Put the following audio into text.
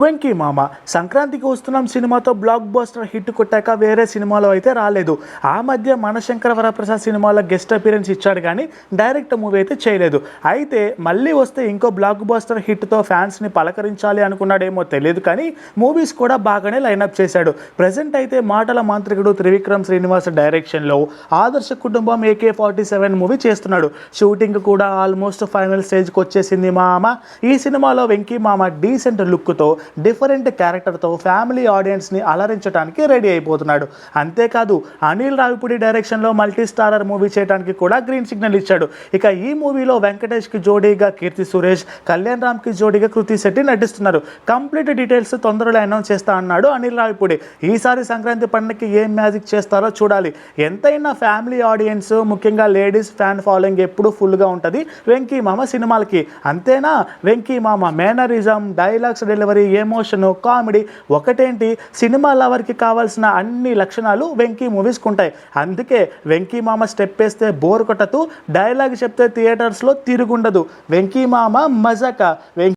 వెంకీ మామ సంక్రాంతికి వస్తున్నాం సినిమాతో బ్లాక్ బస్టర్ హిట్ కొట్టాక వేరే సినిమాలో అయితే రాలేదు. ఆ మధ్య మనశంకర వరప్రసాద్ సినిమాలో గెస్ట్ అపీరెన్స్ ఇచ్చాడు కానీ డైరెక్ట్ మూవీ అయితే చేయలేదు. అయితే మళ్ళీ వస్తే ఇంకో బ్లాక్ బస్టర్ హిట్తో ఫ్యాన్స్ని పలకరించాలి అనుకున్నాడేమో తెలియదు కానీ మూవీస్ కూడా బాగానే లైనప్ చేశాడు. ప్రజెంట్ అయితే మాటల మాంత్రికుడు త్రివిక్రమ్ శ్రీనివాస్ డైరెక్షన్లో ఆదర్శ కుటుంబం AK-47 మూవీ చేస్తున్నాడు. షూటింగ్ కూడా ఆల్మోస్ట్ ఫైనల్ స్టేజ్కి వచ్చేసింది మామ. ఈ సినిమాలో వెంకీ మామ డీసెంట్ లుక్తో డిఫరెంట్ క్యారెక్టర్తో ఫ్యామిలీ ఆడియన్స్ని అలరించడానికి రెడీ అయిపోతున్నాడు. అంతేకాదు అనిల్ రావిపూడి డైరెక్షన్లో మల్టీ స్టారర్ మూవీ చేయడానికి కూడా గ్రీన్ సిగ్నల్ ఇచ్చాడు. ఇక ఈ మూవీలో వెంకటేష్కి జోడీగా కీర్తి సురేష్, కళ్యాణ్ రామ్కి జోడీగా కృతి శెట్టి నటిస్తున్నారు. కంప్లీట్ డీటెయిల్స్ తొందరలో అనౌన్స్ చేస్తా అన్నాడు అనిల్ రావిపూడి. ఈసారి సంక్రాంతి పండుగకి ఏం మ్యాజిక్ చేస్తారో చూడాలి. ఎంతైనా ఫ్యామిలీ ఆడియన్స్, ముఖ్యంగా లేడీస్ ఫ్యాన్ ఫాలోయింగ్ ఎప్పుడూ ఫుల్గా ఉంటుంది వెంకీ మామ సినిమాలకి. అంతేనా, Venky Mama mannerism, dialogues delivery, emotion, comedy ఒకటేంటి సినిమా లవర్కి కావాల్సిన అన్ని లక్షణాలు వెంకీ మూవీస్కి ఉంటాయి. అందుకే వెంకీ మామ స్టెప్ వేస్తే బోర్ కొట్టదు, డైలాగ్ చెప్తే థియేటర్స్లో తిరుగుండదు. వెంకీ మామ మజాక.